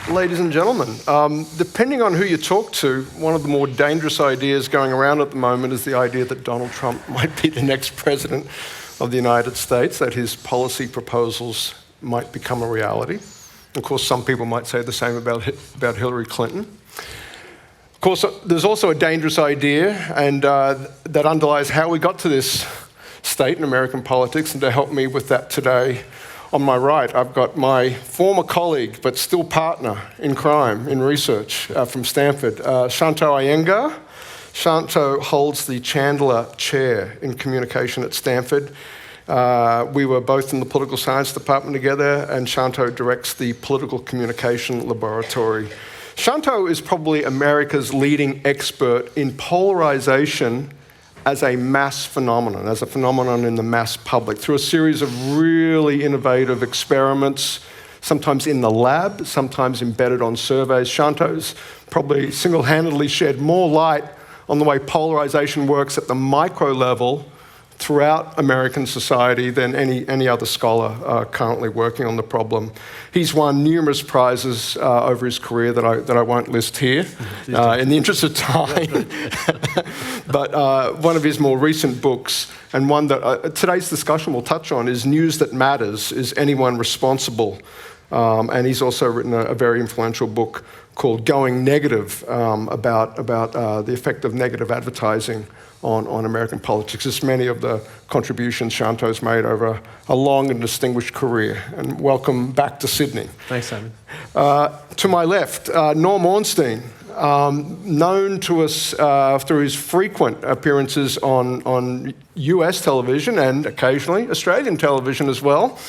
Ladies and gentlemen, depending on who you talk to, one of the more dangerous ideas going around at the moment is the idea that Donald Trump might be the next president of the United States, that his policy proposals might become a reality. Of course, some people might say the same about Hillary Clinton. Of course, there's also a dangerous idea, and that underlies how we got to this state in American politics, and to help me with that today, on my right, I've got my former colleague, but still partner in crime, in research, from Stanford, Shanto Iyengar. Shanto holds the Chandler Chair in Communication at Stanford. We were both in the political science department together, and Shanto directs the Political Communication Laboratory. Shanto is probably America's leading expert in polarization as a mass phenomenon, as a phenomenon in the mass public, through a series of really innovative experiments, sometimes in the lab, sometimes embedded on surveys. Shanto's probably single-handedly shed more light on the way polarization works at the micro level throughout American society than any other scholar currently working on the problem. He's won numerous prizes over his career that I won't list here in the interest of time. But one of his more recent books, and one that today's discussion will touch on, is News That Matters, Is Anyone Responsible? And he's also written a very influential book called Going Negative, about the effect of negative advertising on American politics. There's many of the contributions Shanto's made over a long and distinguished career. And welcome back to Sydney. Thanks, Simon. To my left, Norm Ornstein, known to us through his frequent appearances on US television and occasionally Australian television as well.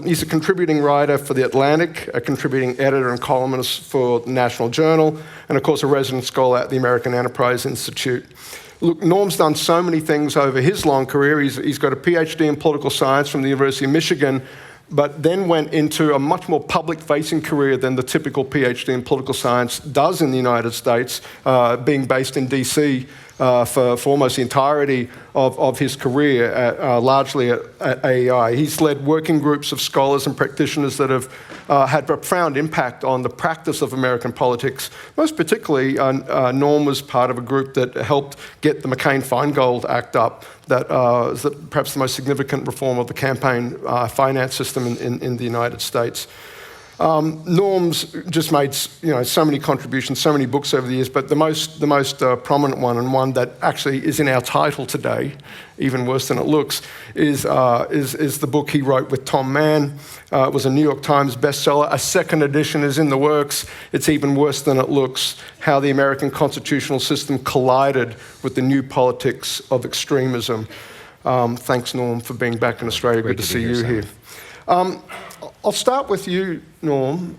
He's a contributing writer for The Atlantic, a contributing editor and columnist for the National Journal, and of course a resident scholar at the American Enterprise Institute. Look, Norm's done so many things over his long career. He's got a PhD in political science from the University of Michigan, but then went into a much more public-facing career than the typical PhD in political science does in the United States, being based in DC for almost the entirety of his career, largely at AEI. He's led working groups of scholars and practitioners that have had profound impact on the practice of American politics. Most particularly, Norm was part of a group that helped get the McCain-Feingold Act up, that is perhaps the most significant reform of the campaign finance system in the United States. Norm's just made so many contributions, so many books over the years, but the most prominent one, and one that actually is in our title today, even worse than it looks, is the book he wrote with Tom Mann. It was a New York Times bestseller. A second edition is in the works. It's even worse than it looks: How the American Constitutional System Collided with the New Politics of Extremism. Thanks, Norm, for being back in Australia. Good to see you here. I'll start with you, Norm.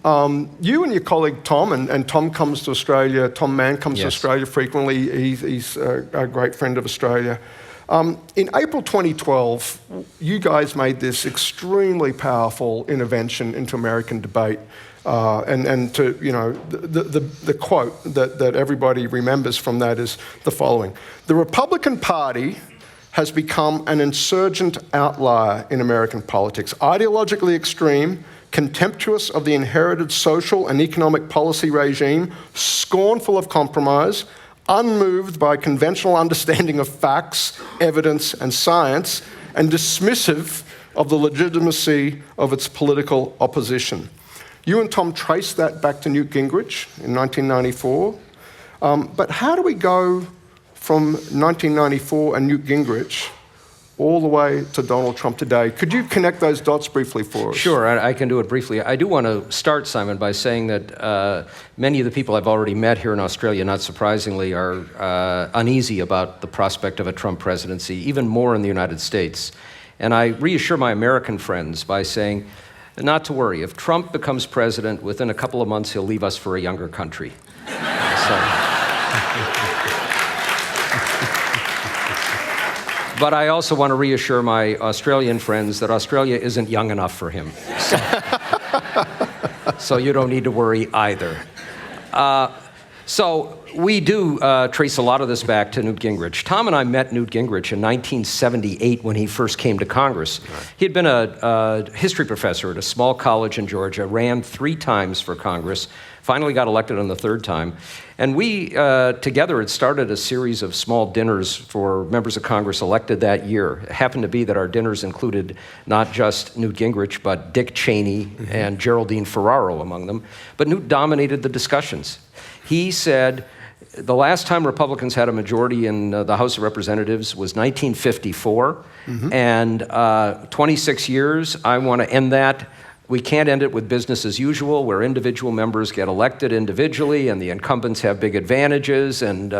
You and your colleague Tom, and Tom comes to Australia, Tom Mann comes to Australia frequently. He's a great friend of Australia. In April 2012, you guys made this extremely powerful intervention into American debate. And to, the quote that everybody remembers from that is the following: "The Republican Party has become an insurgent outlier in American politics, ideologically extreme, contemptuous of the inherited social and economic policy regime, scornful of compromise, unmoved by conventional understanding of facts, evidence, and science, and dismissive of the legitimacy of its political opposition." You and Tom traced that back to Newt Gingrich in 1994. But how do we go from 1994 and Newt Gingrich all the way to Donald Trump today? Could you connect those dots briefly for us? Sure, I can do it briefly. I do want to start, Simon, by saying that many of the people I've already met here in Australia, not surprisingly, are uneasy about the prospect of a Trump presidency, even more in the United States. And I reassure my American friends by saying, not to worry. If Trump becomes president, within a couple of months, he'll leave us for a younger country. But I also want to reassure my Australian friends that Australia isn't young enough for him. So you don't need to worry either. So we do trace a lot of this back to Newt Gingrich. Tom and I met Newt Gingrich in 1978 when he first came to Congress. He had been a history professor at a small college in Georgia, ran 3 times for Congress, finally got elected on the 3rd time. And we, together, had started a series of small dinners for members of Congress elected that year. It happened to be that our dinners included not just Newt Gingrich, but Dick Cheney and Geraldine Ferraro among them. But Newt dominated the discussions. He said, the last time Republicans had a majority in the House of Representatives was 1954, and 26 years, I want to end that. We can't end it with business as usual, where individual members get elected individually and the incumbents have big advantages, and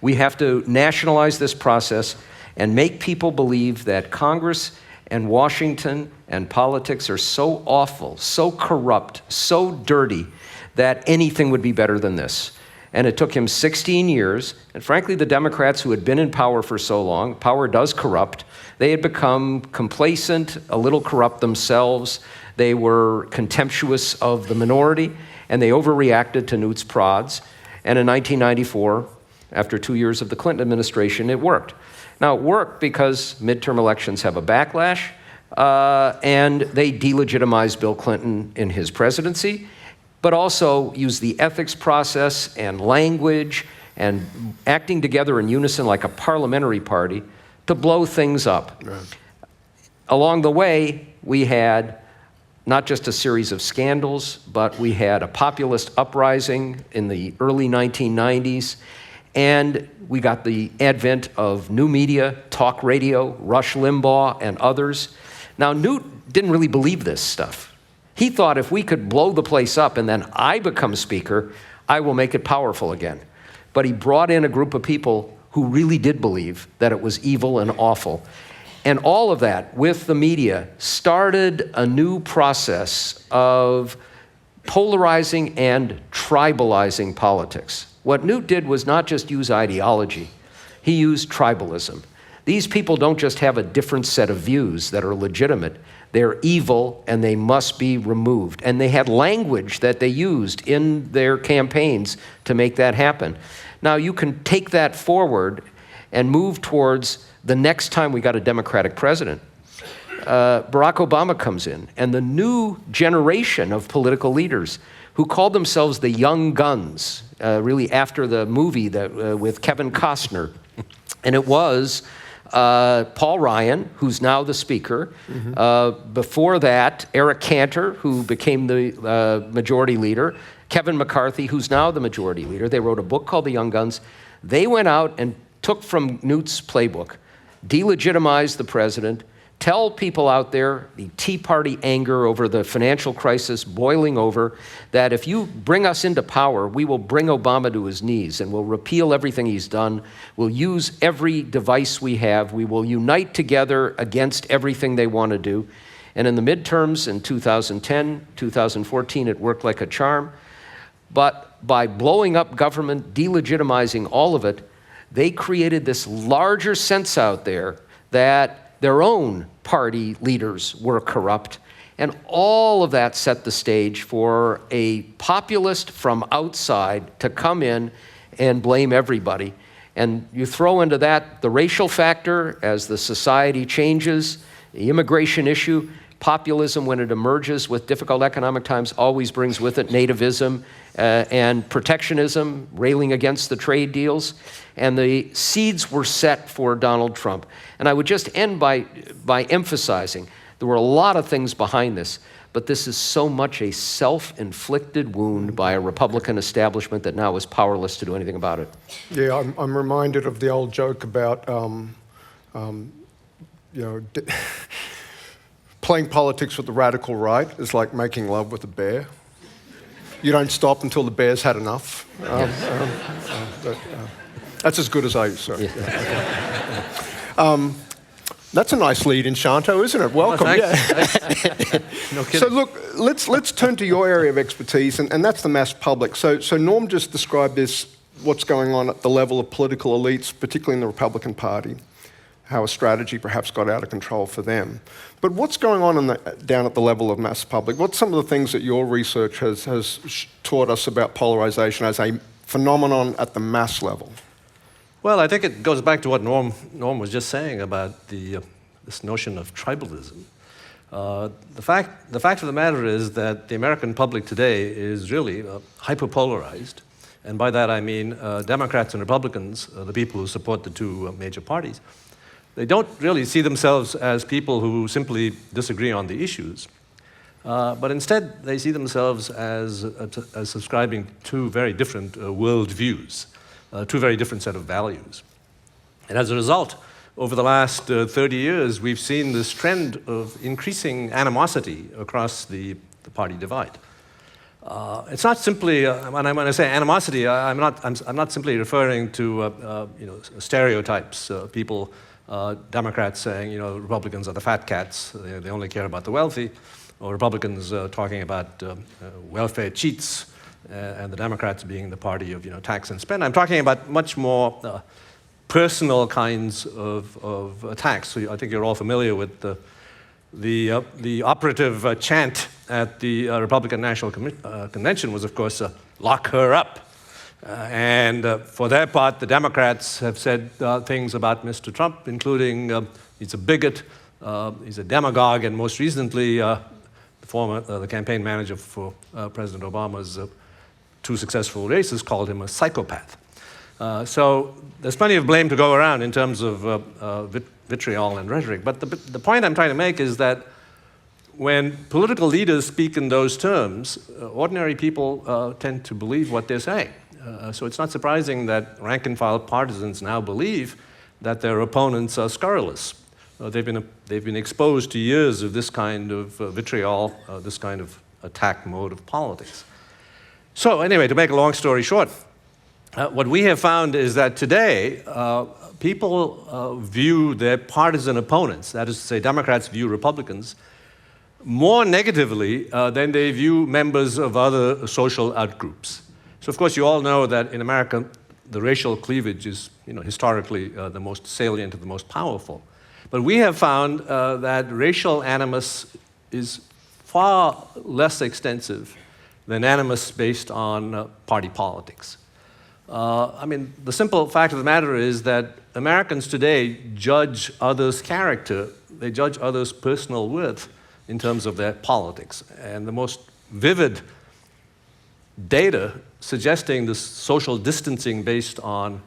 we have to nationalize this process and make people believe that Congress and Washington and politics are so awful, so corrupt, so dirty, that anything would be better than this. And it took him 16 years, and frankly, the Democrats who had been in power for so long, power does corrupt, they had become complacent, a little corrupt themselves, they were contemptuous of the minority, and they overreacted to Newt's prods. And in 1994, after 2 years of the Clinton administration, it worked. Now, it worked because midterm elections have a backlash, and they delegitimized Bill Clinton in his presidency, but also use the ethics process and language and acting together in unison like a parliamentary party to blow things up. Right. Along the way, we had not just a series of scandals, but we had a populist uprising in the early 1990s, and we got the advent of new media, talk radio, Rush Limbaugh, and others. Now, Newt didn't really believe this stuff. He thought if we could blow the place up and then I become speaker, I will make it powerful again. But he brought in a group of people who really did believe that it was evil and awful. And all of that, with the media, started a new process of polarizing and tribalizing politics. What Newt did was not just use ideology, he used tribalism. These people don't just have a different set of views that are legitimate. They're evil and they must be removed. And they had language that they used in their campaigns to make that happen. Now you can take that forward and move towards the next time we got a Democratic president. Barack Obama comes in, and the new generation of political leaders who called themselves the Young Guns, really after the movie that with Kevin Costner. And it was Paul Ryan, who's now the speaker. Before that, Eric Cantor, who became the majority leader. Kevin McCarthy, who's now the majority leader. They wrote a book called The Young Guns. They went out and took from Newt's playbook, delegitimize the president, tell people out there, the Tea Party anger over the financial crisis boiling over, that if you bring us into power, we will bring Obama to his knees and we'll repeal everything he's done. We'll use every device we have. We will unite together against everything they want to do. And in the midterms in 2010, 2014, it worked like a charm. But by blowing up government, delegitimizing all of it, they created this larger sense out there that their own party leaders were corrupt. And all of that set the stage for a populist from outside to come in and blame everybody. And you throw into that the racial factor as the society changes, the immigration issue, populism when it emerges with difficult economic times always brings with it nativism and protectionism, railing against the trade deals. And the seeds were set for Donald Trump. And I would just end by emphasizing there were a lot of things behind this, but this is so much a self-inflicted wound by a Republican establishment that now is powerless to do anything about it. Yeah, I'm reminded of the old joke about, playing politics with the radical right is like making love with a bear. You don't stop until the bear's had enough. That's as good as I use, sorry. That's a nice lead in, Shanto, isn't it? Welcome. Oh, thanks. No kidding. So look, let's turn to your area of expertise, and that's the mass public. So Norm just described this, what's going on at the level of political elites, particularly in the Republican Party, how a strategy perhaps got out of control for them. But what's going on down at the level of mass public? What's some of the things that your research has taught us about polarization as a phenomenon at the mass level? Well, I think it goes back to what Norm was just saying about this notion of tribalism. The fact of the matter is that the American public today is really hyperpolarized. And by that I mean Democrats and Republicans, the people who support the two major parties, they don't really see themselves as people who simply disagree on the issues, but instead they see themselves as subscribing to very different worldviews, two very different set of values. And as a result, over the last 30 years, we've seen this trend of increasing animosity across the party divide. It's not simply, when I say animosity, I'm not simply referring to stereotypes. People, Democrats saying, Republicans are the fat cats, they only care about the wealthy, or Republicans talking about welfare cheats, and the Democrats being the party of tax and spend. I'm talking about much more personal kinds of attacks. So I think you're all familiar with the operative chant at the Republican National Convention was, of course, lock her up. And for their part, the Democrats have said things about Mr. Trump, including he's a bigot, he's a demagogue, and most recently, the campaign manager for President Obama's two successful races called him a psychopath. So there's plenty of blame to go around in terms of vitriol and rhetoric. But the point I'm trying to make is that when political leaders speak in those terms, ordinary people tend to believe what they're saying. So it's not surprising that rank-and-file partisans now believe that their opponents are scurrilous. They've been exposed to years of this kind of vitriol, this kind of attack mode of politics. So anyway, to make a long story short, what we have found is that today, people view their partisan opponents, that is to say, Democrats view Republicans, more negatively than they view members of other social outgroups. So, of course, you all know that in America, the racial cleavage is, historically the most salient and the most powerful. But we have found that racial animus is far less extensive than animus based on party politics. The simple fact of the matter is that Americans today judge others' character, they judge others' personal worth in terms of their politics. And the most vivid data suggesting this social distancing based on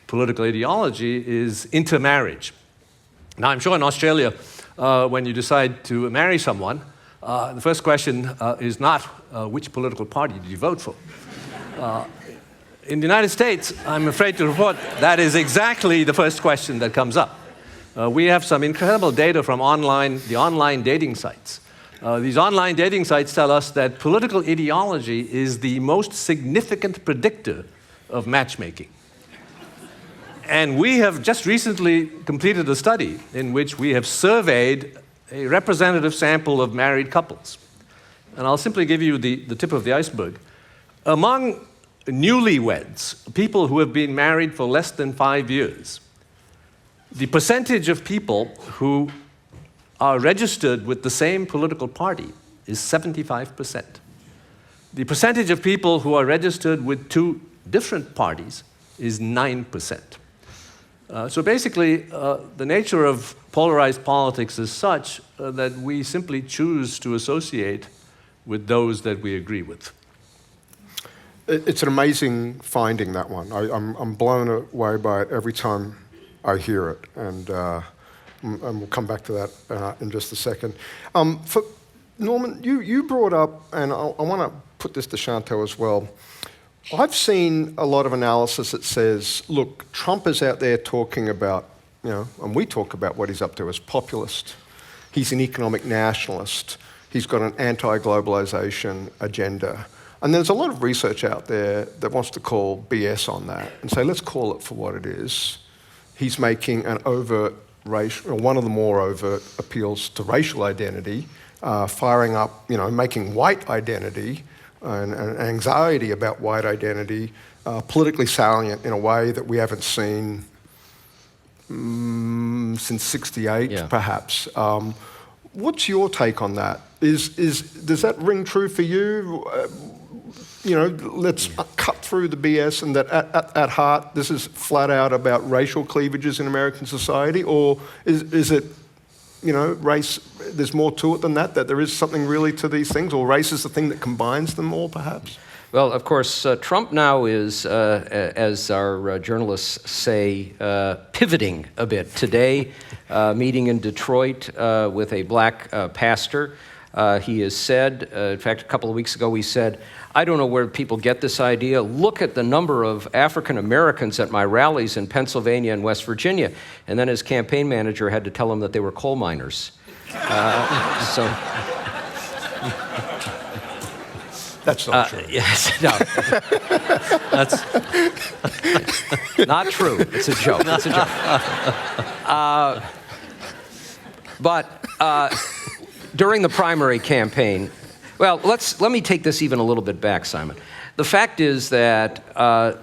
political ideology is intermarriage. Now, I'm sure in Australia, when you decide to marry someone, the first question is not which political party did you vote for. In the United States, I'm afraid to report, that is exactly the first question that comes up. We have some incredible data from the online dating sites. These online dating sites tell us that political ideology is the most significant predictor of matchmaking. And we have just recently completed a study in which we have surveyed a representative sample of married couples. And I'll simply give you the tip of the iceberg. Among newlyweds, people who have been married for less than 5 years, the percentage of people who are registered with the same political party is 75%. The percentage of people who are registered with two different parties is 9%. So basically, the nature of polarized politics is such that we simply choose to associate with those that we agree with. It's an amazing finding, that one. I'm blown away by it every time I hear it, and we'll come back to that in just a second. For Norman, you brought up, and I want to put this to Shanto as well, I've seen a lot of analysis that says, look, Trump is out there talking about, and we talk about what he's up to as populist. He's an economic nationalist. He's got an anti-globalization agenda. And there's a lot of research out there that wants to call BS on that and say, let's call it for what it is. He's making an overt racial, or one of the more overt appeals to racial identity, firing up, making white identity and anxiety about white identity politically salient in a way that we haven't seen since '68, perhaps. What's your take on that? Does that ring true for you? let's cut through the BS and that at heart, this is flat out about racial cleavages in American society? Or is it, race, there's more to it than that there is something really to these things, or race is the thing that combines them all, perhaps? Well, of course, Trump now is, as our journalists say, pivoting a bit. Today, meeting in Detroit with a black pastor, he has said, in fact, a couple of weeks ago, he said, I don't know where people get this idea. Look at the number of African Americans at my rallies in Pennsylvania and West Virginia. And then his campaign manager had to tell him that they were coal miners. So. That's not true. Yes, no. That's not true. It's a joke. It's a joke. But during the primary campaign, well, let me take this even a little bit back, Simon. The fact is that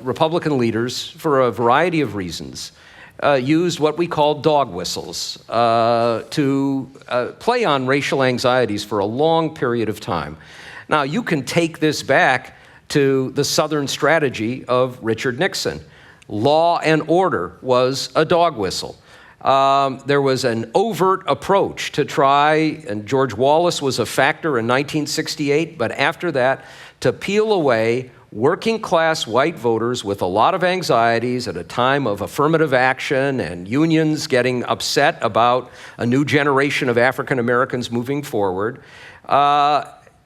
Republican leaders, for a variety of reasons, used what we call dog whistles to play on racial anxieties for a long period of time. Now, you can take this back to the Southern strategy of Richard Nixon. Law and order was a dog whistle. There was an overt approach to try, and George Wallace was a factor in 1968, but after that, to peel away working-class white voters with a lot of anxieties at a time of affirmative action and unions getting upset about a new generation of African Americans moving forward.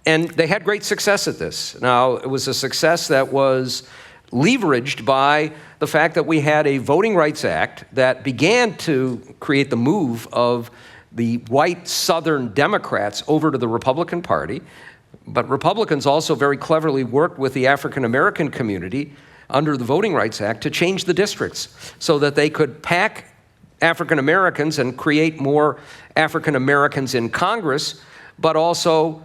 And they had great success at this. Now, it was a success that was leveraged by the fact that we had a Voting Rights Act that began to create the move of the white Southern Democrats over to the Republican Party. But Republicans also very cleverly worked with the African American community under the Voting Rights Act to change the districts so that they could pack African Americans and create more African Americans in Congress, but also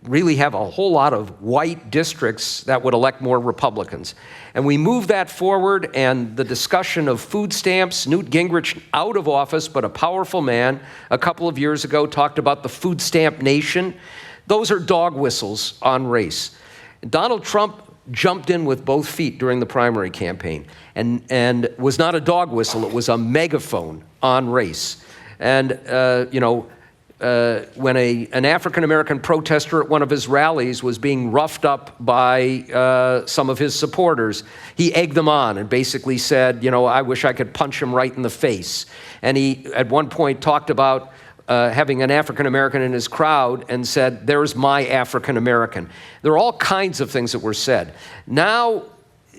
really have a whole lot of white districts that would elect more Republicans. And we moved that forward, and the discussion of food stamps, Newt Gingrich out of office, but a powerful man, a couple of years ago talked about the food stamp nation. Those are dog whistles on race. Donald Trump jumped in with both feet during the primary campaign and was not a dog whistle, it was a megaphone on race. And, when an African-American protester at one of his rallies was being roughed up by some of his supporters, he egged them on and basically said, I wish I could punch him right in the face. And he, at one point, talked about having an African-American in his crowd and said, there's my African-American. There are all kinds of things that were said. Now,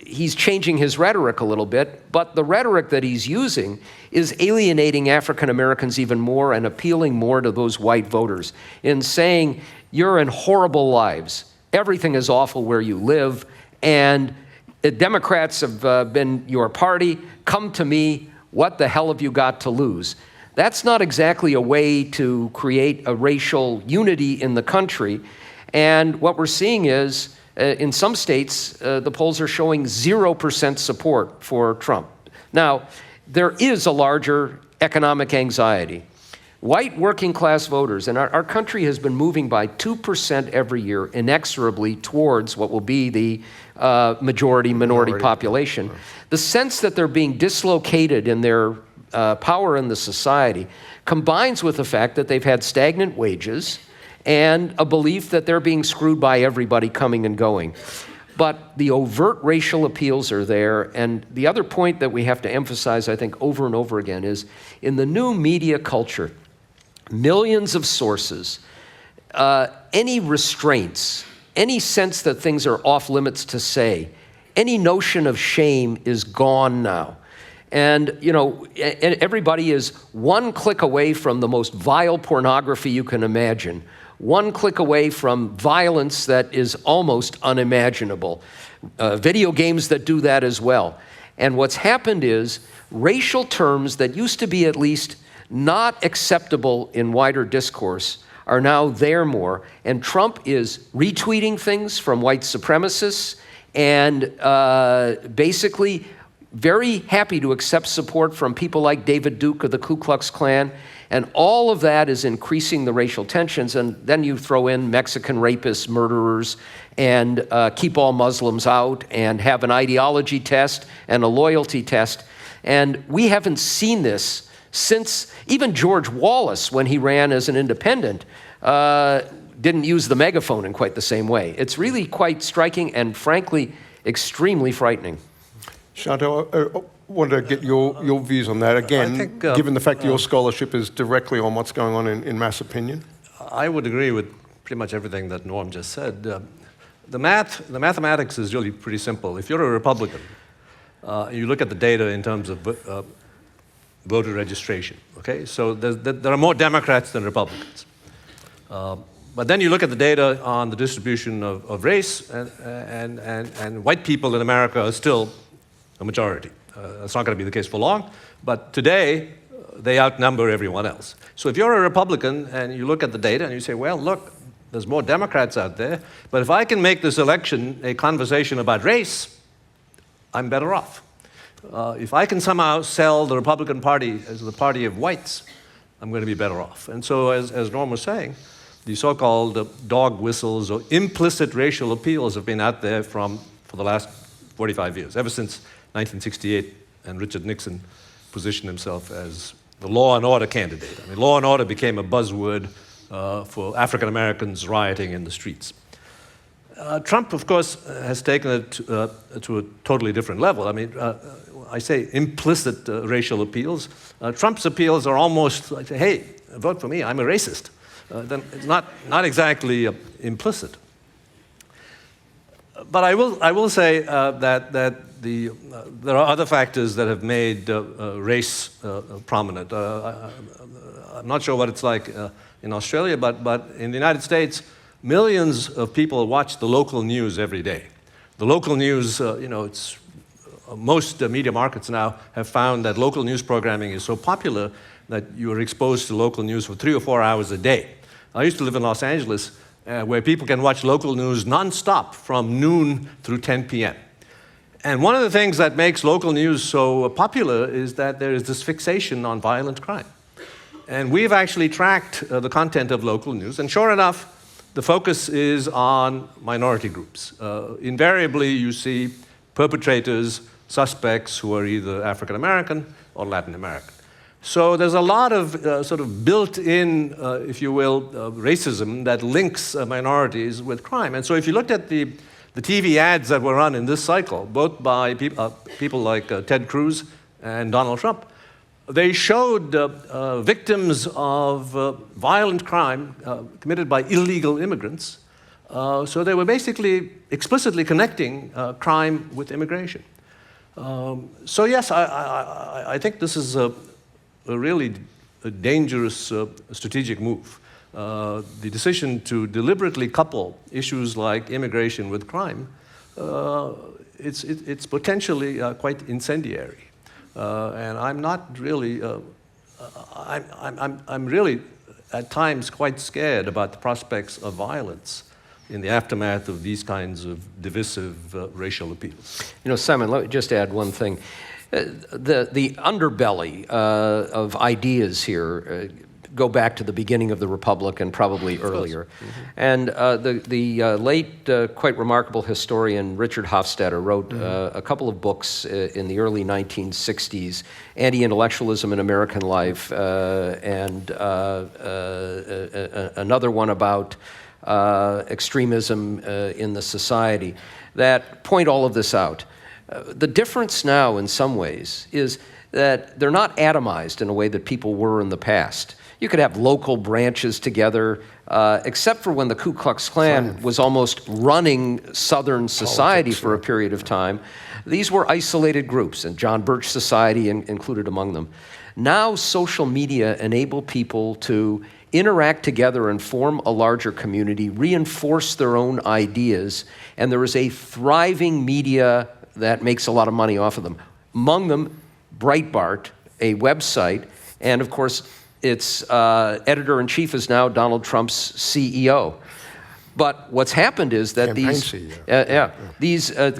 he's changing his rhetoric a little bit, but the rhetoric that he's using is alienating African Americans even more and appealing more to those white voters in saying, you're in horrible lives. Everything is awful where you live, and the Democrats have been your party. Come to me. What the hell have you got to lose? That's not exactly a way to create a racial unity in the country. And what we're seeing is, in some states, the polls are showing 0% support for Trump. Now, there is a larger economic anxiety. White working class voters, and our country has been moving by 2% every year inexorably towards what will be the majority minority population. The sense that they're being dislocated in their power in the society combines with the fact that they've had stagnant wages and a belief that they're being screwed by everybody coming and going. But the overt racial appeals are there, and the other point that we have to emphasize, I think, over and over again is, in the new media culture, millions of sources, any restraints, any sense that things are off limits to say, any notion of shame is gone now. And, everybody is one click away from the most vile pornography you can imagine, one click away from violence that is almost unimaginable. Video games that do that as well. And what's happened is racial terms that used to be at least not acceptable in wider discourse are now there more. And Trump is retweeting things from white supremacists and basically very happy to accept support from people like David Duke of the Ku Klux Klan. And all of that is increasing the racial tensions, and then you throw in Mexican rapists, murderers, and keep all Muslims out, and have an ideology test and a loyalty test. And we haven't seen this since even George Wallace, when he ran as an independent, didn't use the megaphone in quite the same way. It's really quite striking and, frankly, extremely frightening. Shanto, I want to get your views on that. Again, given the fact that your scholarship is directly on what's going on in mass opinion. I would agree with pretty much everything that Norm just said. The mathematics is really pretty simple. If you're a Republican, you look at the data in terms of voter registration, okay? So there are more Democrats than Republicans. But then you look at the data on the distribution of race, and white people in America are still a majority. That's not going to be the case for long, but today they outnumber everyone else. So if you're a Republican and you look at the data and you say, well, look, there's more Democrats out there, but if I can make this election a conversation about race, I'm better off. If I can somehow sell the Republican Party as the party of whites, I'm going to be better off. And so, as Norm was saying, the so-called dog whistles or implicit racial appeals have been out there for the last 45 years, ever since 1968, and Richard Nixon positioned himself as the law and order candidate. I mean, law and order became a buzzword for African Americans rioting in the streets. Trump, of course, has taken it to a totally different level. I mean, I say implicit racial appeals. Trump's appeals are almost like, hey, vote for me, I'm a racist. Then it's not exactly implicit. But I will say that there are other factors that have made race prominent. I'm not sure what it's like in Australia, but in the United States, millions of people watch the local news every day. The local news, it's most media markets now have found that local news programming is so popular that you are exposed to local news for 3 or 4 hours a day. I used to live in Los Angeles, where people can watch local news nonstop from noon through 10 p.m. And one of the things that makes local news so popular is that there is this fixation on violent crime. And we've actually tracked the content of local news, and sure enough, the focus is on minority groups. Invariably, you see perpetrators, suspects who are either African American or Latin American. So there's a lot of sort of built-in, if you will, racism that links minorities with crime. And so if you looked at the TV ads that were run in this cycle, both by people like Ted Cruz and Donald Trump, they showed victims of violent crime committed by illegal immigrants. So they were basically explicitly connecting crime with immigration. So yes, I think this is a really dangerous strategic move. The decision to deliberately couple issues like immigration with crime, it's potentially quite incendiary. And I'm not really, I'm really at times quite scared about the prospects of violence in the aftermath of these kinds of divisive racial appeals. Simon, let me just add one thing. The underbelly of ideas here go back to the beginning of the Republic and probably earlier. Mm-hmm. And the late, quite remarkable historian Richard Hofstadter wrote a couple of books in the early 1960s, Anti-Intellectualism in American Life, and another one about extremism in the society, that point all of this out. The difference now, in some ways, is that they're not atomized in a way that people were in the past. You could have local branches together, except for when the Ku Klux Klan was almost running Southern society for a period of time. These were isolated groups, and John Birch Society included among them. Now social media enable people to interact together and form a larger community, reinforce their own ideas, and there is a thriving media that makes a lot of money off of them. Among them, Breitbart, a website, and of course, its editor-in-chief is now Donald Trump's CEO. But what's happened is that the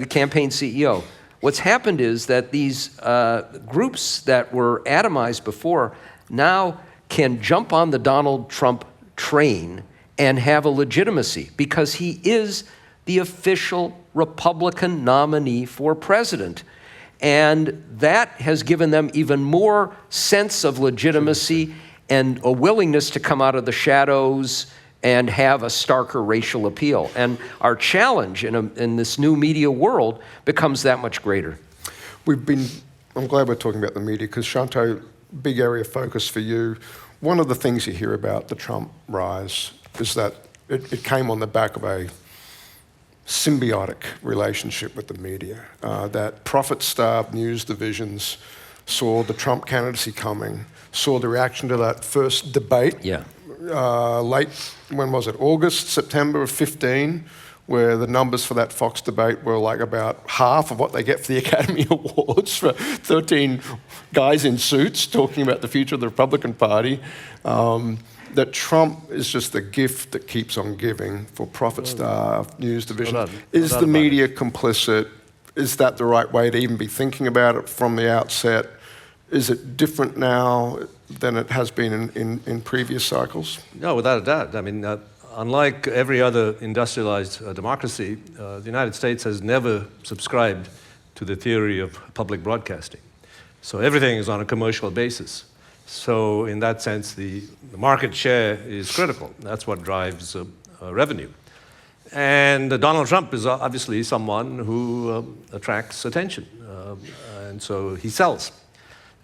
campaign CEO. What's happened is that these groups that were atomized before now can jump on the Donald Trump train and have a legitimacy because he is the official Republican nominee for president. And that has given them even more sense of legitimacy and a willingness to come out of the shadows and have a starker racial appeal. And our challenge in this new media world becomes that much greater. I'm glad we're talking about the media, because Shanto, big area of focus for you. One of the things you hear about the Trump rise is that it came on the back of a symbiotic relationship with the media, that profit-starved news divisions saw the Trump candidacy coming, saw the reaction to that first debate, late, when was it, August, September of 15, where the numbers for that Fox debate were like about half of what they get for the Academy Awards for 13 guys in suits talking about the future of the Republican Party. That Trump is just the gift that keeps on giving for profit-starved news division. Is the media complicit? Is that the right way to even be thinking about it from the outset? Is it different now than it has been in previous cycles? No, without a doubt. I mean, unlike every other industrialized democracy, the United States has never subscribed to the theory of public broadcasting. So everything is on a commercial basis. So in that sense, the market share is critical. That's what drives revenue. And Donald Trump is obviously someone who attracts attention, and so he sells.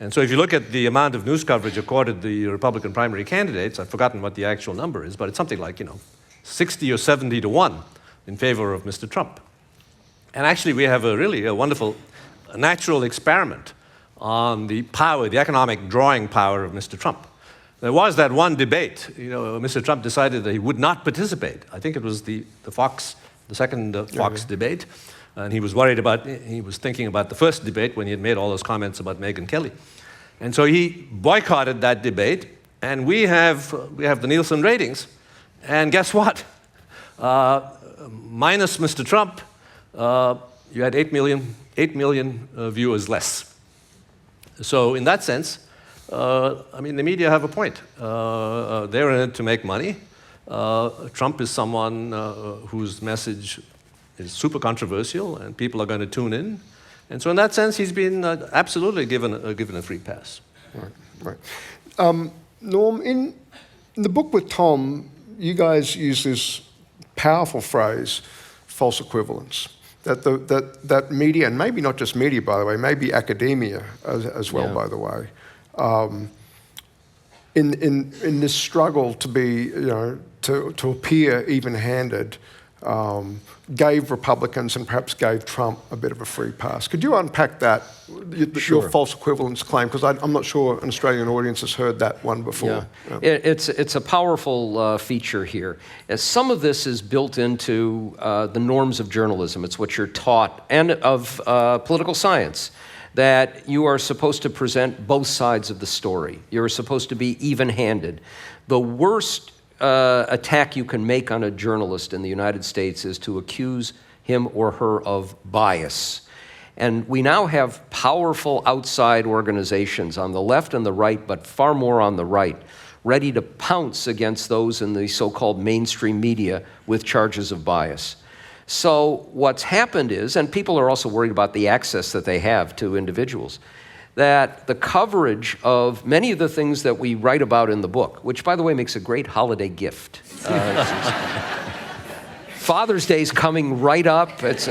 And so if you look at the amount of news coverage accorded the Republican primary candidates, I've forgotten what the actual number is, but it's something like, 60 or 70 to 1 in favor of Mr. Trump. And actually, we have a wonderful natural experiment on the power, the economic drawing power of Mr. Trump. There was that one debate. Mr. Trump decided that he would not participate. I think it was the second Fox debate. And he was thinking about the first debate when he had made all those comments about Megyn Kelly. And so he boycotted that debate, and we have the Nielsen ratings. And guess what? Minus Mr. Trump, you had 8 million viewers less. So in that sense, the media have a point. They're in it to make money. Trump is someone whose message is super controversial, and people are going to tune in. And so in that sense, he's been absolutely given a free pass. Right. Norm, in the book with Tom, you guys use this powerful phrase, false equivalence. That media, and maybe not just media, by the way, maybe academia as well, by the way, in this struggle to be, to appear even-handed, gave Republicans and perhaps gave Trump a bit of a free pass. Could you unpack that, your false equivalence claim? Because I'm not sure an Australian audience has heard that one before. Yeah. It's a powerful feature here. As some of this is built into the norms of journalism. It's what you're taught, and of political science, that you are supposed to present both sides of the story. You're supposed to be even-handed. The worst attack you can make on a journalist in the United States is to accuse him or her of bias. And we now have powerful outside organizations on the left and the right, but far more on the right, ready to pounce against those in the so-called mainstream media with charges of bias. So what's happened is, and people are also worried about the access that they have to individuals, that the coverage of many of the things that we write about in the book, which, by the way, makes a great holiday gift. Father's Day's coming right up. It's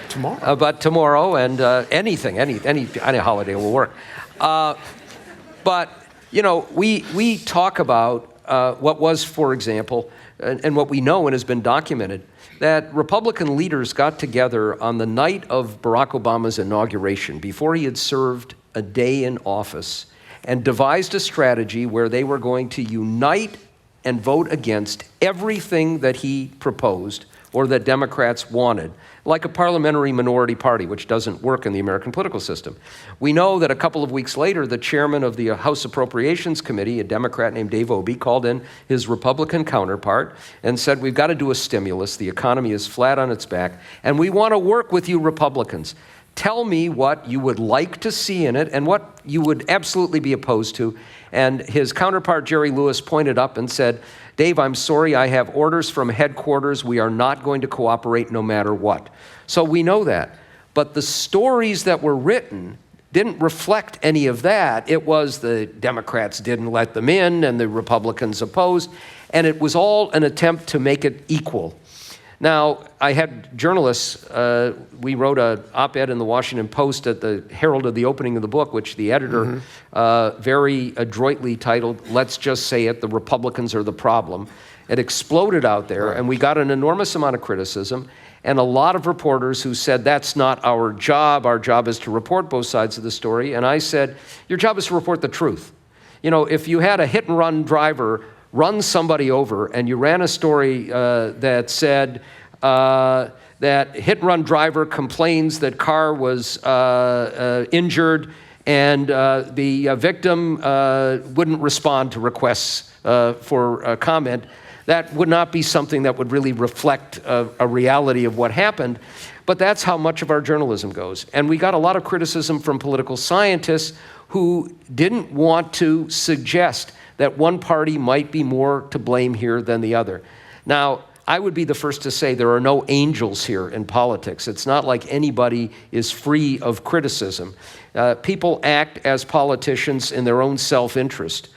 tomorrow. But tomorrow, and any holiday will work. But we talk about what was, for example, and what we know and has been documented, that Republican leaders got together on the night of Barack Obama's inauguration, before he had served a day in office, and devised a strategy where they were going to unite and vote against everything that he proposed or that Democrats wanted, like a parliamentary minority party, which doesn't work in the American political system. We know that a couple of weeks later, the chairman of the House Appropriations Committee, a Democrat named Dave Obey, called in his Republican counterpart and said, we've got to do a stimulus. The economy is flat on its back, and we want to work with you Republicans Tell me what you would like to see in it and what you would absolutely be opposed to. And his counterpart, Jerry Lewis, pointed up and said, Dave, I'm sorry, I have orders from headquarters. We are not going to cooperate no matter what. So we know that. But the stories that were written didn't reflect any of that. It was the Democrats didn't let them in and the Republicans opposed. And it was all an attempt to make it equal. Now, I had journalists, we wrote an op-ed in the Washington Post at the herald of the opening of the book, which the editor very adroitly titled, Let's Just Say It, the Republicans Are the Problem. It exploded out there, and we got an enormous amount of criticism, and a lot of reporters who said, that's not our job is to report both sides of the story. And I said, your job is to report the truth. You know, if you had a hit-and-run driver run somebody over, and you ran a story that said that hit-and-run driver complains that car was injured, and the victim wouldn't respond to requests for comment, that would not be something that would really reflect a reality of what happened. But that's how much of our journalism goes. And we got a lot of criticism from political scientists who didn't want to suggest that one party might be more to blame here than the other. Now, I would be the first to say there are no angels here in politics. It's not like anybody is free of criticism. People act as politicians in their own self-interest.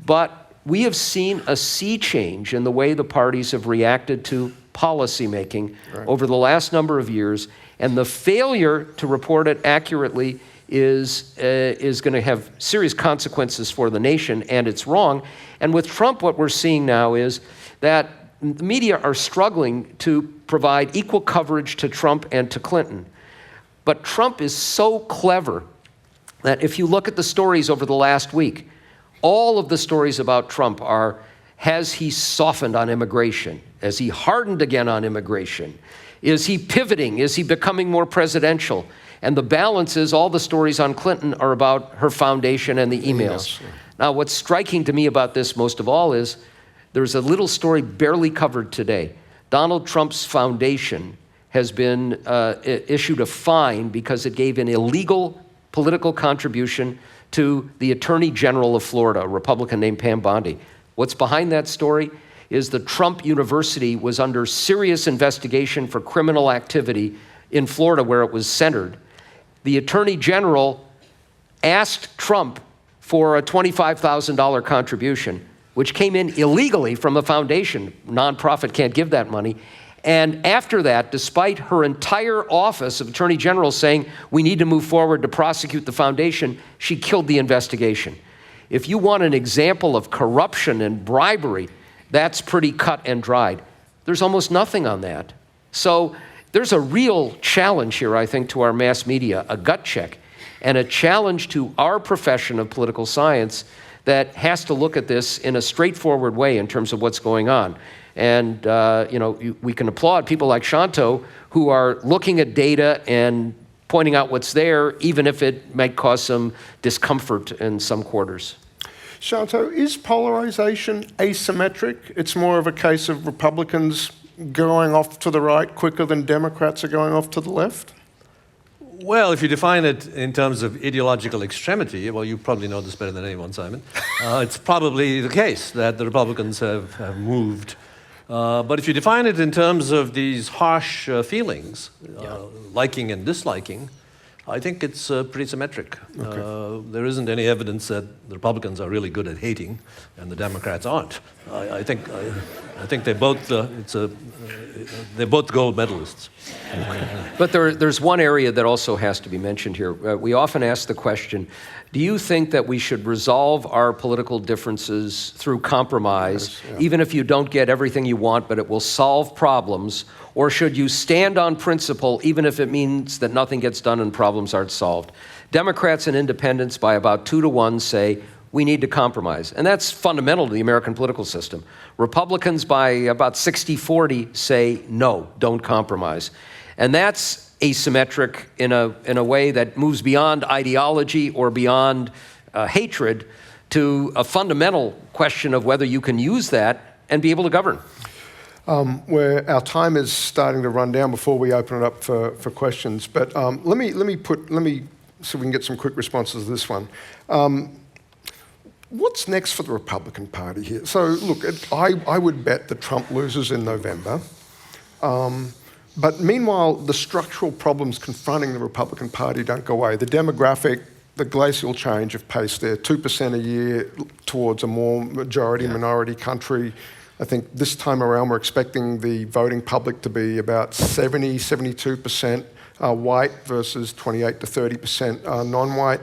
But we have seen a sea change in the way the parties have reacted to policymaking over the last number of years, and the failure to report it accurately is going to have serious consequences for the nation, and it's wrong. And with Trump, what we're seeing now is that the media are struggling to provide equal coverage to Trump and to Clinton. But Trump is so clever that if you look at the stories over the last week, all of the stories about Trump are, has he softened on immigration? Has he hardened again on immigration? Is he pivoting? Is he becoming more presidential? And the balance is all the stories on Clinton are about her foundation and the emails. Now, what's striking to me about this most of all is there's a little story barely covered today. Donald Trump's foundation has been issued a fine because it gave an illegal political contribution to the Attorney General of Florida, a Republican named Pam Bondi. What's behind that story is the Trump University was under serious investigation for criminal activity in Florida where it was centered. The Attorney General asked Trump for a $25,000 contribution, which came in illegally from the foundation. Nonprofit can't give that money. And after that, despite her entire office of Attorney General saying, we need to move forward to prosecute the foundation, she killed the investigation. If you want an example of corruption and bribery, that's pretty cut and dried. There's almost nothing on that. So there's a real challenge here, I think, to our mass media, a gut check, and a challenge to our profession of political science that has to look at this in a straightforward way in terms of what's going on. And we can applaud people like Shanto who are looking at data and pointing out what's there, even if it might cause some discomfort in some quarters. Shanto, is polarization asymmetric? It's more of a case of Republicans going off to the right quicker than Democrats are going off to the left? Well, if you define it in terms of ideological extremity, well, you probably know this better than anyone, Simon, it's probably the case that the Republicans have moved. But if you define it in terms of these harsh feelings, liking and disliking, I think it's pretty symmetric. Okay. There isn't any evidence that the Republicans are really good at hating and the Democrats aren't. I think they both they're both gold medalists. But there's one area that also has to be mentioned here. We often ask the question, do you think that we should resolve our political differences through compromise, even if you don't get everything you want, but it will solve problems? Or should you stand on principle, even if it means that nothing gets done and problems aren't solved? Democrats and independents, by about 2-1, say we need to compromise. And that's fundamental to the American political system. Republicans, by about 60-40, say no, don't compromise. And that's asymmetric in a way that moves beyond ideology or beyond hatred to a fundamental question of whether you can use that and be able to govern. where our time is starting to run down before we open it up for questions. But let me so we can get some quick responses to this one. What's next for the Republican Party here? So look, I would bet that Trump loses in November. But meanwhile, the structural problems confronting the Republican Party don't go away. The demographic, the glacial change of pace there, 2% a year towards a more majority-minority country. I think this time around we're expecting the voting public to be about 72% white versus 28 to 30% non-white.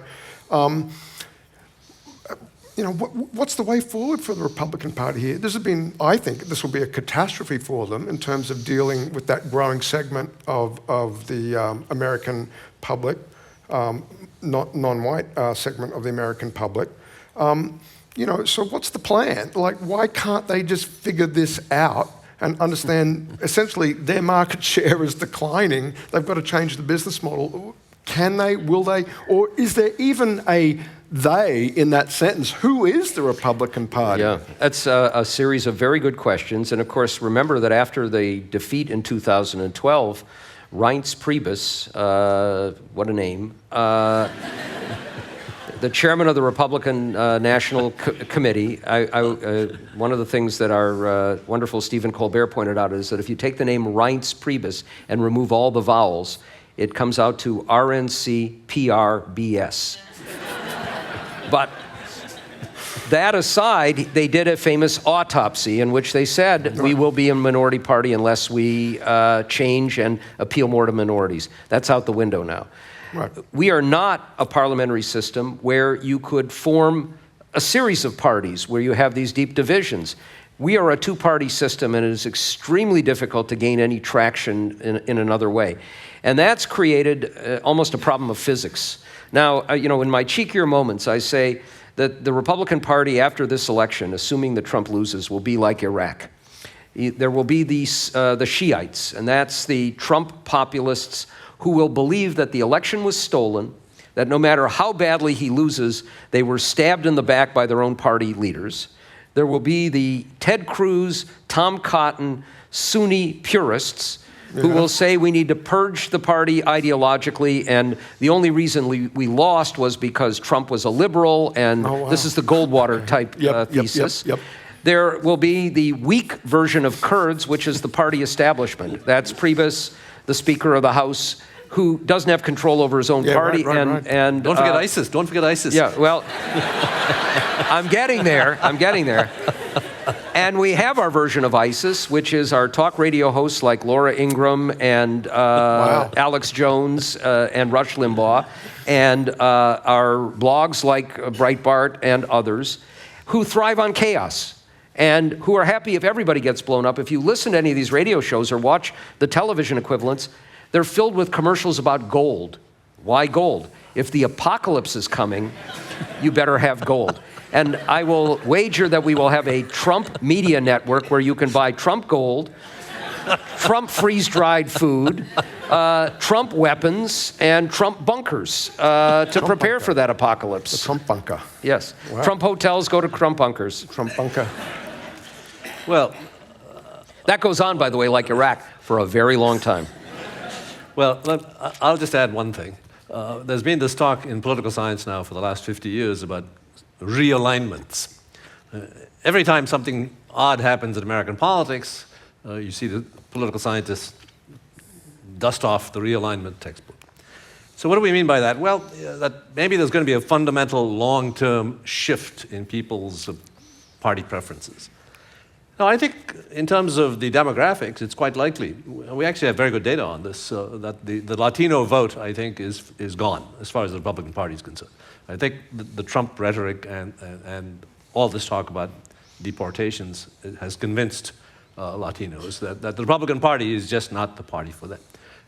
What's the way forward for the Republican Party here? I think this will be a catastrophe for them in terms of dealing with that growing segment of the American public, non-white segment of the American public. So what's the plan? Like, why can't they just figure this out and understand essentially their market share is declining? They've got to change the business model. Can they? Will they? Or is there even a they in that sentence? Who is the Republican Party? Yeah, that's a series of very good questions. And of course, remember that after the defeat in 2012, Reince Priebus, what a name, the chairman of the Republican National Committee, one of the things that our wonderful Stephen Colbert pointed out is that if you take the name Reince Priebus and remove all the vowels, it comes out to RNCPRBS. But that aside, they did a famous autopsy in which they said, we will be a minority party unless we change and appeal more to minorities. That's out the window now. Right. We are not a parliamentary system where you could form a series of parties where you have these deep divisions. We are a two-party system, and it is extremely difficult to gain any traction in another way. And that's created almost a problem of physics. Now, in my cheekier moments, I say that the Republican Party after this election, assuming that Trump loses, will be like Iraq. There will be the Shiites, and that's the Trump populists who will believe that the election was stolen, that no matter how badly he loses, they were stabbed in the back by their own party leaders. There will be the Ted Cruz, Tom Cotton, Sunni purists who will say we need to purge the party ideologically, and the only reason we lost was because Trump was a liberal, and this is the Goldwater type thesis. Yep. There will be the weak version of Kurds, which is the party establishment. That's Priebus, the Speaker of the House, who doesn't have control over his own party. Right. And don't forget ISIS. Don't forget ISIS. Yeah, well, I'm getting there. And we have our version of ISIS, which is our talk radio hosts like Laura Ingraham and Alex Jones and Rush Limbaugh, and our blogs like Breitbart and others, who thrive on chaos and who are happy if everybody gets blown up. If you listen to any of these radio shows or watch the television equivalents, they're filled with commercials about gold. Why gold? If the apocalypse is coming, you better have gold. And I will wager that we will have a Trump media network where you can buy Trump gold, Trump freeze-dried food, Trump weapons, and Trump bunkers to prepare for that apocalypse. The Trump bunker. Yes. Wow. Trump hotels go to Trump bunkers. Trump bunker. Well, that goes on, by the way, like Iraq, for a very long time. Well, I'll just add one thing. There's been this talk in political science now for the last 50 years about realignments. Every time something odd happens in American politics, you see the political scientists dust off the realignment textbook. So what do we mean by that? Well, that maybe there's going to be a fundamental long-term shift in people's party preferences. Now, I think in terms of the demographics, it's quite likely. We actually have very good data on this, that the Latino vote, I think, is gone as far as the Republican Party is concerned. I think the Trump rhetoric and all this talk about deportations has convinced Latinos that the Republican Party is just not the party for them.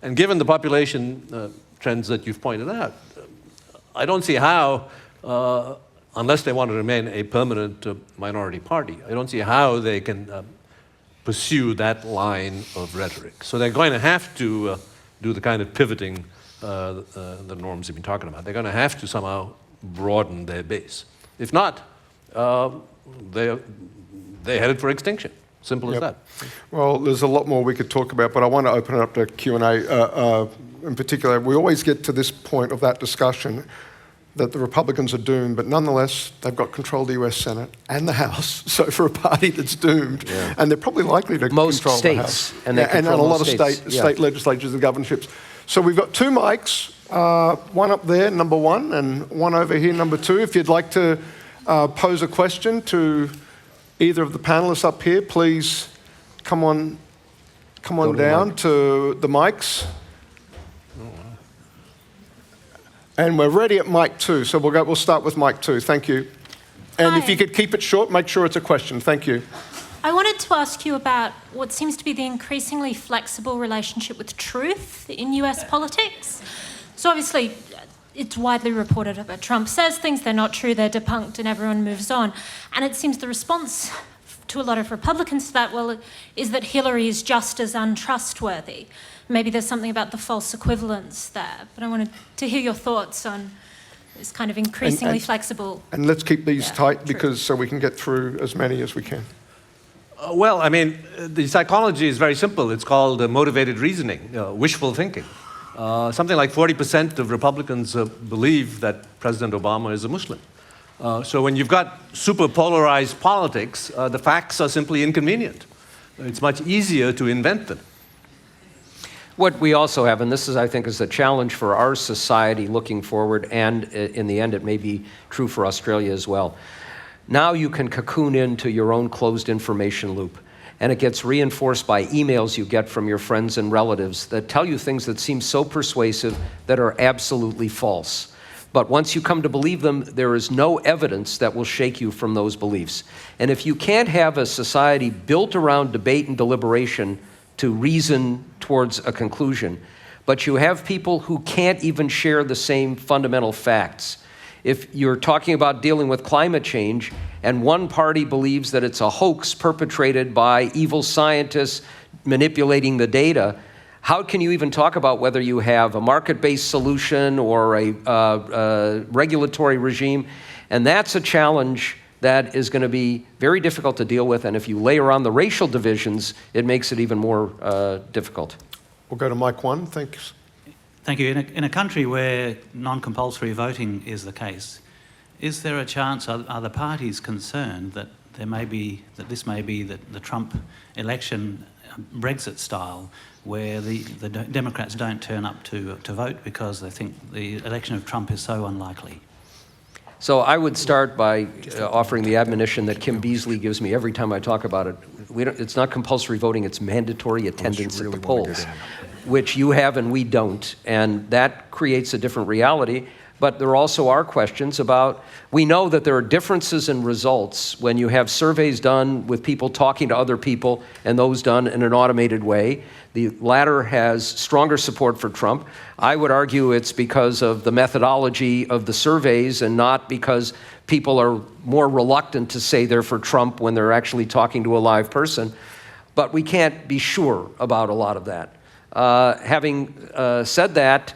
And given the population trends that you've pointed out, I don't see how, unless they want to remain a permanent minority party, I don't see how they can pursue that line of rhetoric. So they're going to have to do the kind of pivoting the norms have been talking about. They're going to have to somehow broaden their base. If not, they're headed for extinction. Simple as that. Well, there's a lot more we could talk about, but I want to open it up to Q&A. In particular, we always get to this point of that discussion that the Republicans are doomed, but nonetheless, they've got control of the US Senate and the House. So for a party that's doomed, and they're probably likely to Most control states, the House. and they and a control lot of most states, state legislatures and governorships. So we've got 2 mics, one up there, number 1, and one over here, number 2. If you'd like to pose a question to either of the panelists up here, please come on down to the mics. And we're ready at mic 2, so we'll start with mic 2. Thank you. And if you could keep it short, make sure it's a question. Thank you. I wanted to ask you about what seems to be the increasingly flexible relationship with truth in US politics. So obviously, it's widely reported about Trump says things, they're not true, they're debunked, and everyone moves on. And it seems the response to a lot of Republicans to that, well, is that Hillary is just as untrustworthy. Maybe there's something about the false equivalence there. But I wanted to hear your thoughts on this kind of increasingly flexible. And let's keep these tight because so we can get through as many as we can. Well, I mean, the psychology is very simple. It's called motivated reasoning, wishful thinking. Something like 40% of Republicans believe that President Obama is a Muslim. So when you've got super polarized politics, the facts are simply inconvenient. It's much easier to invent them. What we also have, and this is, I think, is a challenge for our society looking forward, and in the end, it may be true for Australia as well. Now you can cocoon into your own closed information loop, and it gets reinforced by emails you get from your friends and relatives that tell you things that seem so persuasive that are absolutely false. But once you come to believe them, there is no evidence that will shake you from those beliefs. And if you can't have a society built around debate and deliberation to reason towards a conclusion, but you have people who can't even share the same fundamental facts. If you're talking about dealing with climate change and one party believes that it's a hoax perpetrated by evil scientists manipulating the data, how can you even talk about whether you have a market-based solution or a regulatory regime? And that's a challenge that is going to be very difficult to deal with, and if you layer on the racial divisions, it makes it even more difficult. We'll go to mic 1, thanks. Thank you. In a country where non-compulsory voting is the case, is there a chance, are the parties concerned that this may be the Trump election Brexit style, where the Democrats don't turn up to vote because they think the election of Trump is so unlikely? So I would start by offering the admonition that Kim Beasley gives me every time I talk about it. It's not compulsory voting, it's mandatory attendance at the polls, which you have and we don't. And that creates a different reality. But there also are questions about, we know that there are differences in results when you have surveys done with people talking to other people and those done in an automated way. The latter has stronger support for Trump. I would argue it's because of the methodology of the surveys and not because people are more reluctant to say they're for Trump when they're actually talking to a live person. But we can't be sure about a lot of that. Having said that,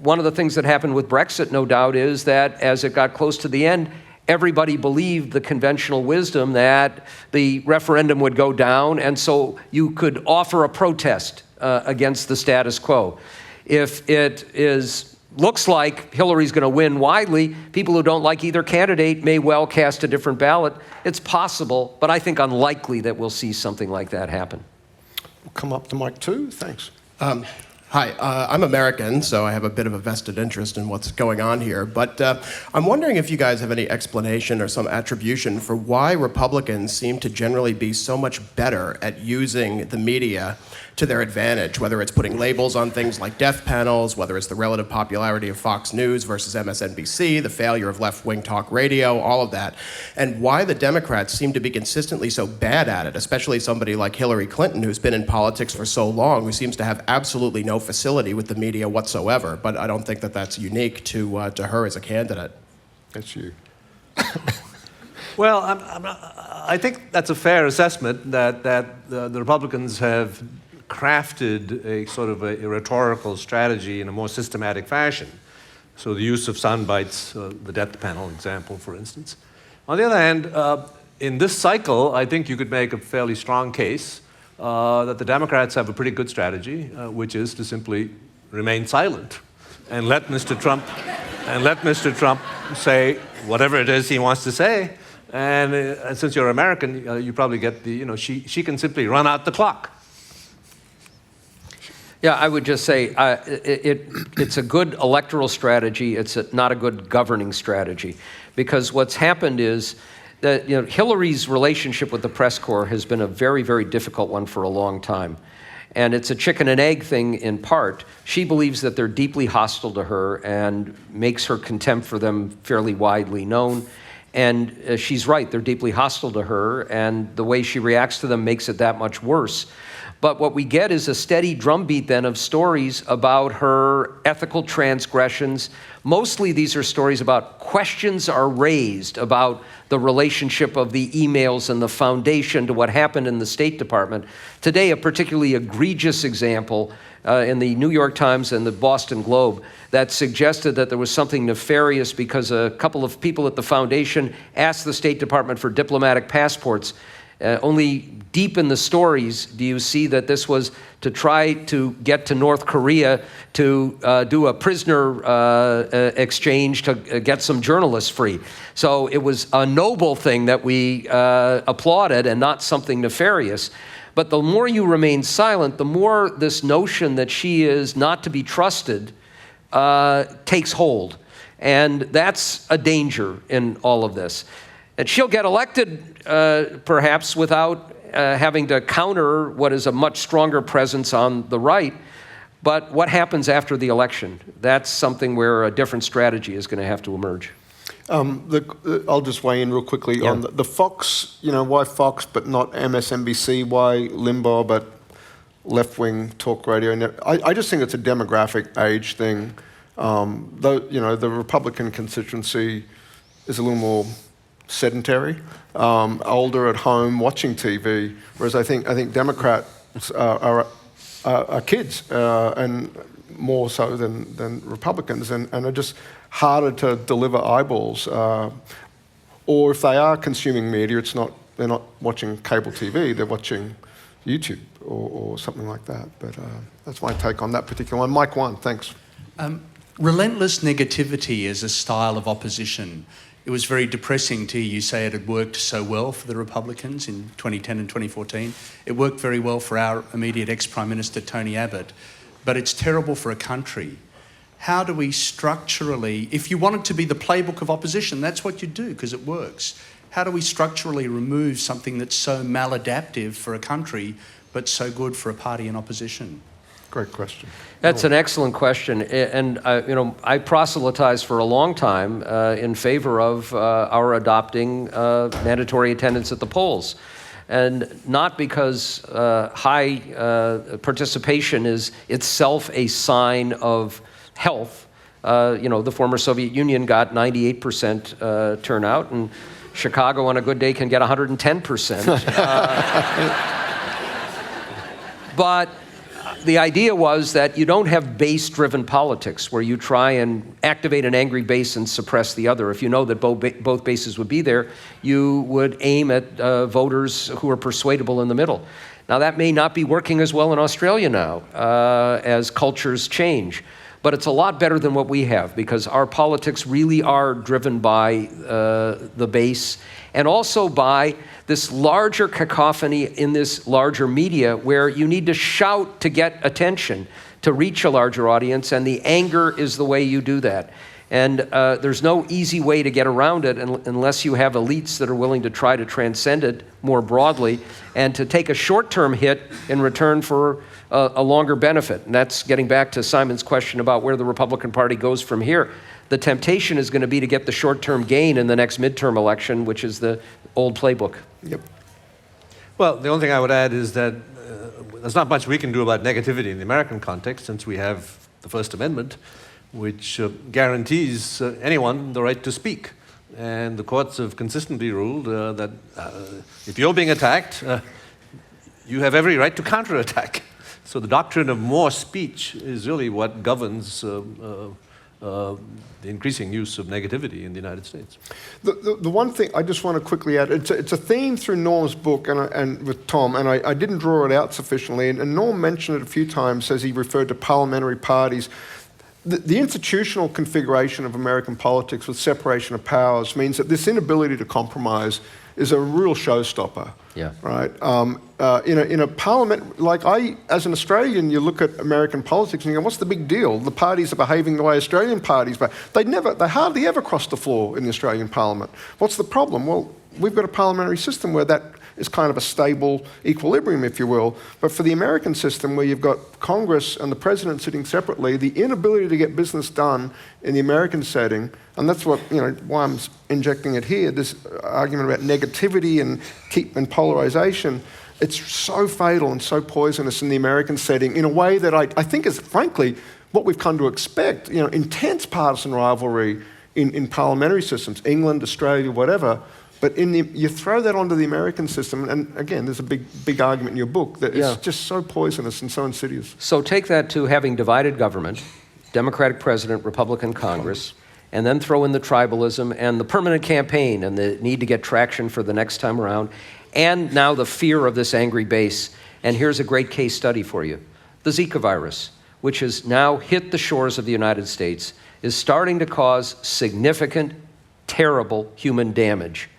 one of the things that happened with Brexit, no doubt, is that as it got close to the end, everybody believed the conventional wisdom that the referendum would go down, and so you could offer a protest against the status quo. If it looks like Hillary's going to win widely, people who don't like either candidate may well cast a different ballot. It's possible, but I think unlikely that we'll see something like that happen. We'll come up to mic 2, thanks. Hi, I'm American, so I have a bit of a vested interest in what's going on here. But I'm wondering if you guys have any explanation or some attribution for why Republicans seem to generally be so much better at using the media to their advantage, whether it's putting labels on things like death panels, whether it's the relative popularity of Fox News versus MSNBC, the failure of left-wing talk radio, all of that, and why the Democrats seem to be consistently so bad at it, especially somebody like Hillary Clinton, who's been in politics for so long, who seems to have absolutely no facility with the media whatsoever. But I don't think that that's unique to her as a candidate. That's you. Well, I think that's a fair assessment that the Republicans have crafted a sort of a rhetorical strategy in a more systematic fashion. So the use of sound bites, the death panel example, for instance. On the other hand, in this cycle, I think you could make a fairly strong case that the Democrats have a pretty good strategy, which is to simply remain silent and let Mr. Trump say whatever it is he wants to say. And since you're American, you probably get she can simply run out the clock. Yeah, I would just say it's a good electoral strategy. It's not a good governing strategy, because what's happened is that Hillary's relationship with the press corps has been a very, very difficult one for a long time. And it's a chicken and egg thing in part. She believes that they're deeply hostile to her and makes her contempt for them fairly widely known. And she's right, they're deeply hostile to her, and the way she reacts to them makes it that much worse. But what we get is a steady drumbeat then of stories about her ethical transgressions. Mostly these are stories about questions are raised about the relationship of the emails and the foundation to what happened in the State Department. Today, a particularly egregious example in the New York Times and the Boston Globe that suggested that there was something nefarious because a couple of people at the foundation asked the State Department for diplomatic passports. Only deep in the stories do you see that this was to try to get to North Korea to do a prisoner exchange to get some journalists free. So it was a noble thing that we applauded and not something nefarious. But the more you remain silent, the more this notion that she is not to be trusted takes hold. And that's a danger in all of this. And she'll get elected, perhaps, without having to counter what is a much stronger presence on the right. But what happens after the election? That's something where a different strategy is going to have to emerge. I'll just weigh in real quickly on the Fox, why Fox but not MSNBC, why Limbaugh but left-wing talk radio. I just think it's a demographic age thing. The Republican constituency is a little more sedentary, older at home watching TV, whereas I think Democrats are kids and more so than Republicans, and are just harder to deliver eyeballs. Or if they are consuming media, they're not watching cable TV, they're watching YouTube or something like that. But that's my take on that particular one. Mike 1, thanks. Relentless negativity is a style of opposition. It was very depressing to hear you say it had worked so well for the Republicans in 2010 and 2014. It worked very well for our immediate ex-Prime Minister, Tony Abbott, but it's terrible for a country. How do we structurally, if you want it to be the playbook of opposition, that's what you do because it works. How do we structurally remove something that's so maladaptive for a country but so good for a party in opposition? Great question. That's an excellent question, and I proselytized for a long time in favor of our adopting mandatory attendance at the polls, and not because high participation is itself a sign of health. The former Soviet Union got 98% turnout, and Chicago on a good day can get 110%. But the idea was that you don't have base-driven politics where you try and activate an angry base and suppress the other. If you know that both bases would be there, you would aim at voters who are persuadable in the middle. Now, that may not be working as well in Australia now as cultures change, but it's a lot better than what we have because our politics really are driven by the base and also by this larger cacophony in this larger media where you need to shout to get attention, to reach a larger audience, and the anger is the way you do that. And there's no easy way to get around it unless you have elites that are willing to try to transcend it more broadly and to take a short-term hit in return for a longer benefit. And that's getting back to Simon's question about where the Republican Party goes from here. The temptation is going to be to get the short-term gain in the next midterm election, which is the old playbook. Yep. Well, the only thing I would add is that there's not much we can do about negativity in the American context since we have the First Amendment, which guarantees anyone the right to speak. And the courts have consistently ruled that if you're being attacked, you have every right to counterattack. So the doctrine of more speech is really what governs the increasing use of negativity in the United States. The one thing I just want to quickly add, it's a theme through Norm's book and with Tom, and I didn't draw it out sufficiently, and Norm mentioned it a few times as he referred to parliamentary parties. The institutional configuration of American politics with separation of powers means that this inability to compromise is a real showstopper. Yeah. Right. In a parliament, as an Australian, you look at American politics and you go, "What's the big deal? The parties are behaving the way Australian parties behave." They hardly ever cross the floor in the Australian Parliament. What's the problem? Well, we've got a parliamentary system where that is kind of a stable equilibrium, if you will. But for the American system, where you've got Congress and the president sitting separately, the inability to get business done in the American setting, and that's what, why I'm injecting it here, this argument about negativity and polarization, it's so fatal and so poisonous in the American setting in a way that I think is, frankly, what we've come to expect. Intense partisan rivalry in parliamentary systems, England, Australia, whatever. But you throw that onto the American system, and again, there's a big argument in your book that it's just so poisonous and so insidious. So take that to having divided government, Democratic president, Republican Congress, and then throw in the tribalism and the permanent campaign and the need to get traction for the next time around, and now the fear of this angry base. And here's a great case study for you. The Zika virus, which has now hit the shores of the United States, is starting to cause significant, terrible human damage.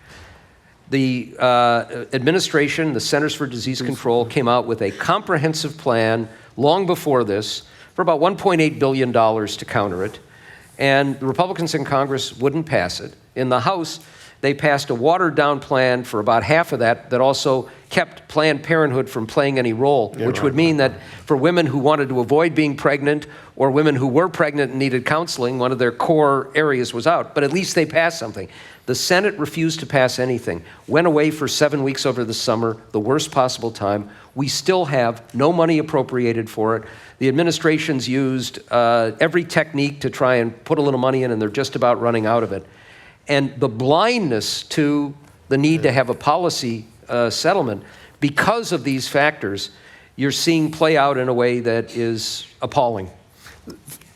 The administration, the Centers for Disease Control, came out with a comprehensive plan long before this for about $1.8 billion to counter it. And the Republicans in Congress wouldn't pass it. In the House, they passed a watered-down plan for about half of that also kept Planned Parenthood from playing any role, which would mean that for women who wanted to avoid being pregnant or women who were pregnant and needed counseling, one of their core areas was out. But at least they passed something. The Senate refused to pass anything, went away for 7 weeks over the summer, the worst possible time. We still have no money appropriated for it. The administration's used every technique to try and put a little money in, and they're just about running out of it. And the blindness to the need to have a policy settlement, because of these factors, you're seeing play out in a way that is appalling.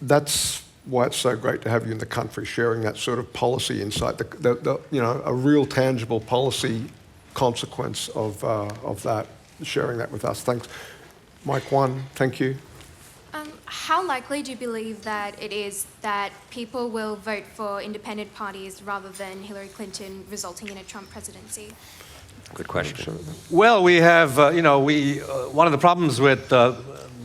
That's why it's so great to have you in the country sharing that sort of policy insight, a real tangible policy consequence of that, sharing that with us. Thanks. Mike 1, thank you. How likely do you believe that it is that people will vote for independent parties rather than Hillary Clinton, resulting in a Trump presidency? Good question. Well, we have, one of the problems with the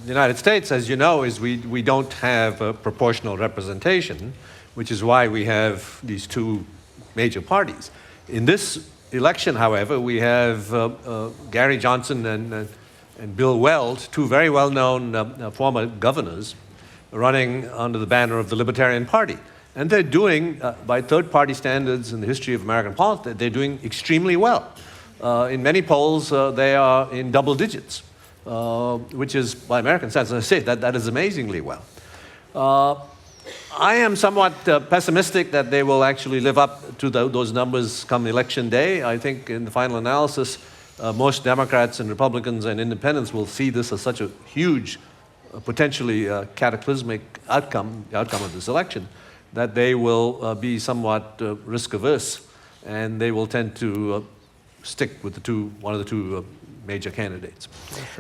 United States, as you know, is we don't have a proportional representation, which is why we have these two major parties. In this election, however, we have Gary Johnson and Bill Weld, two very well-known former governors, running under the banner of the Libertarian Party. And they're doing, by third-party standards in the history of American politics, they're doing extremely well. In many polls, they are in double digits, which is, by American standards, as I say, that is amazingly well. I am somewhat pessimistic that they will actually live up to those numbers come election day. I think in the final analysis, most Democrats and Republicans and independents will see this as such a huge, potentially cataclysmic outcome of this election, that they will be somewhat risk-averse, and they will tend to stick with one of the two major candidates.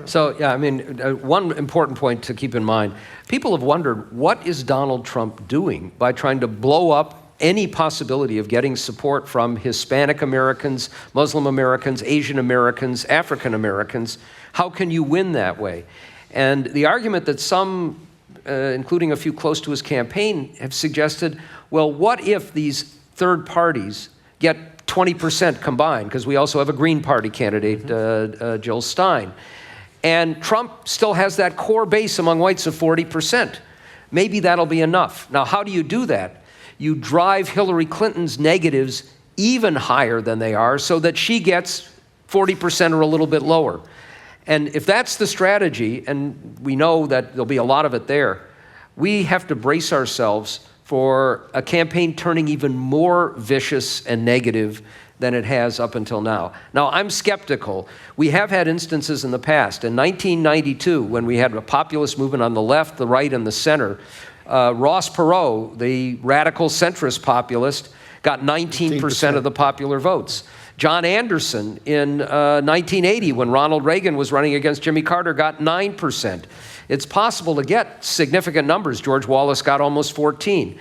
So, yeah, I mean, one important point to keep in mind, people have wondered, what is Donald Trump doing by trying to blow up any possibility of getting support from Hispanic Americans, Muslim Americans, Asian Americans, African Americans? How can you win that way? And the argument that some, including a few close to his campaign, have suggested, well, what if these third parties get 20% combined, because we also have a Green Party candidate, Jill Stein. And Trump still has that core base among whites of 40%. Maybe that'll be enough. Now, how do you do that? You drive Hillary Clinton's negatives even higher than they are so that she gets 40% or a little bit lower. And if that's the strategy, and we know that there'll be a lot of it there, we have to brace ourselves for a campaign turning even more vicious and negative than it has up until now. Now, I'm skeptical. We have had instances in the past. In 1992, when we had a populist movement on the left, the right, and the center, Ross Perot, the radical centrist populist, got 19% of the popular votes. John Anderson in 1980, when Ronald Reagan was running against Jimmy Carter, got 9%. It's possible to get significant numbers. George Wallace got almost 14.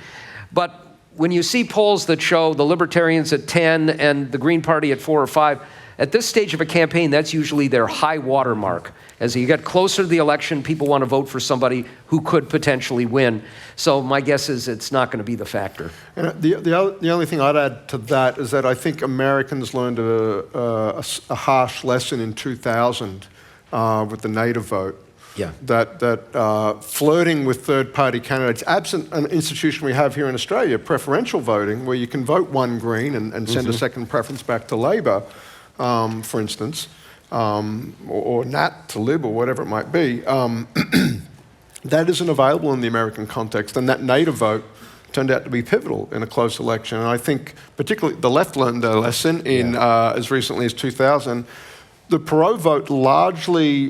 But when you see polls that show the Libertarians at 10 and the Green Party at 4 or 5, at this stage of a campaign, that's usually their high water mark. As you get closer to the election, people want to vote for somebody who could potentially win. So my guess is it's not going to be the factor. And the only thing I'd add to that is that I think Americans learned a harsh lesson in 2000 with the native vote. Yeah. That flirting with third-party candidates, absent an institution we have here in Australia, preferential voting, where you can vote one Green and send a second preference back to Labor, for instance, or Nat to Lib or whatever it might be, that isn't available in the American context. And that native vote turned out to be pivotal in a close election. And I think particularly the left learned a lesson in as recently as 2000. The Perot vote largely,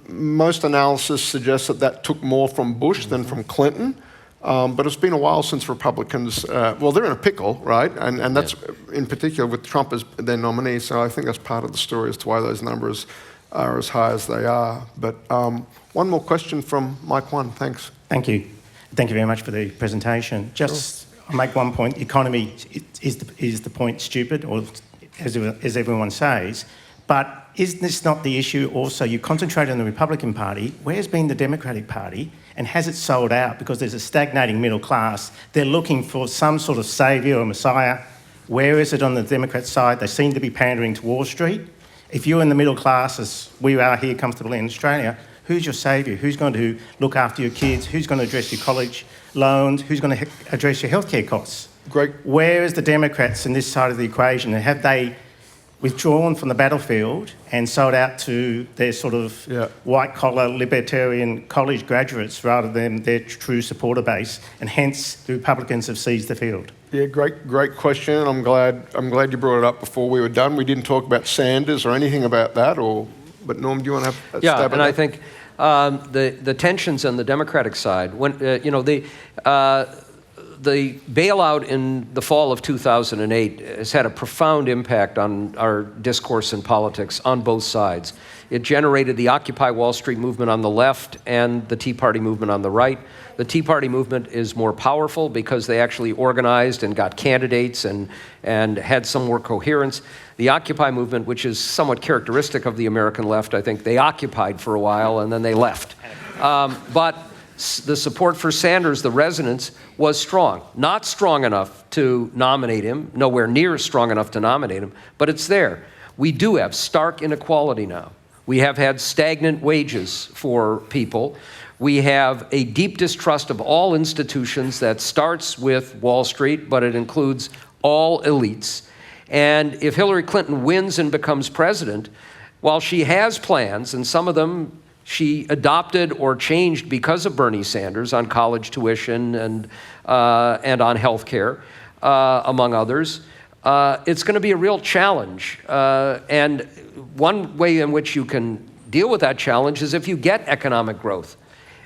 most analysis suggests that took more from Bush than from Clinton. But it's been a while since Republicans, they're in a pickle, right? And that's in particular with Trump as their nominee. So I think that's part of the story as to why those numbers are as high as they are. But one more question from Mike 1. Thanks. Thank you. Thank you very much for the presentation. Just I'll make one point. Economy is the point stupid, or as everyone says. But is this not the issue also? You concentrate on the Republican Party. Where's been the Democratic Party? And has it sold out? Because there's a stagnating middle class. They're looking for some sort of saviour or messiah. Where is it on the Democrat side? They seem to be pandering to Wall Street. If you're in the middle class, as we are here comfortably in Australia, who's your saviour? Who's going to look after your kids? Who's going to address your college loans? Who's going to address your healthcare costs? Great. Where is the Democrats in this side of the equation? And have they withdrawn from the battlefield and sold out to their sort of white-collar libertarian college graduates rather than their true supporter base, and hence the Republicans have seized the field? Yeah, great question. I'm glad you brought it up before we were done. We didn't talk about Sanders or anything about that, but Norm, do you want to have a stab at that? I think the tensions on the Democratic side, when the bailout in the fall of 2008 has had a profound impact on our discourse in politics on both sides. It generated the Occupy Wall Street movement on the left and the Tea Party movement on the right. The Tea Party movement is more powerful because they actually organized and got candidates and had some more coherence. The Occupy movement, which is somewhat characteristic of the American left, I think they occupied for a while and then they left. But the support for Sanders, the resonance, was strong. Not strong enough to nominate him, nowhere near strong enough to nominate him, but it's there. We do have stark inequality now. We have had stagnant wages for people. We have a deep distrust of all institutions that starts with Wall Street, but it includes all elites. And if Hillary Clinton wins and becomes president, while she has plans, and some of them she adopted or changed because of Bernie Sanders on college tuition and on health care, among others, it's going to be a real challenge. And one way in which you can deal with that challenge is if you get economic growth.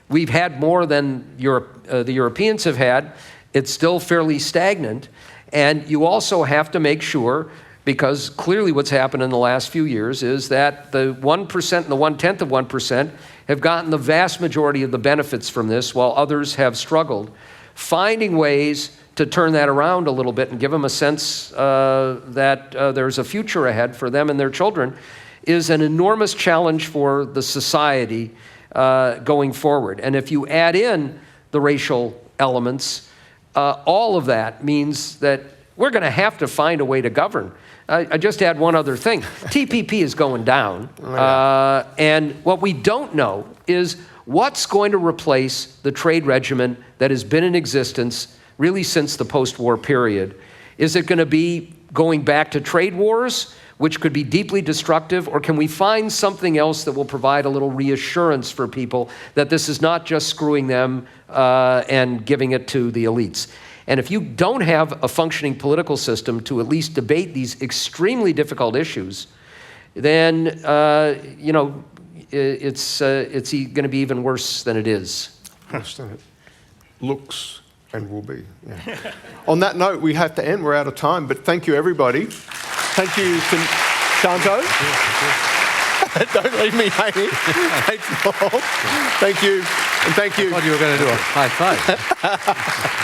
We've had more than the Europeans have had. It's still fairly stagnant. And you also have to make sure, because clearly what's happened in the last few years is that the 1% and the 1/10 of 1% have gotten the vast majority of the benefits from this, while others have struggled. Finding ways to turn that around a little bit and give them a sense that there's a future ahead for them and their children is an enormous challenge for the society going forward. And if you add in the racial elements, all of that means that we're going to have to find a way to govern. I just add one other thing. TPP is going down. And what we don't know is what's going to replace the trade regimen that has been in existence really since the post-war period. Is it going to be going back to trade wars, which could be deeply destructive, or can we find something else that will provide a little reassurance for people that this is not just screwing them and giving it to the elites? And if you don't have a functioning political system to at least debate these extremely difficult issues, then it's going to be even worse than it is. looks, and will be. Yeah. On that note, we have to end. We're out of time, but thank you, everybody. Thank you, Shanto. Don't leave me hanging. Thanks, Paul. Thank you. And thank you. I thought you were going to do a high five.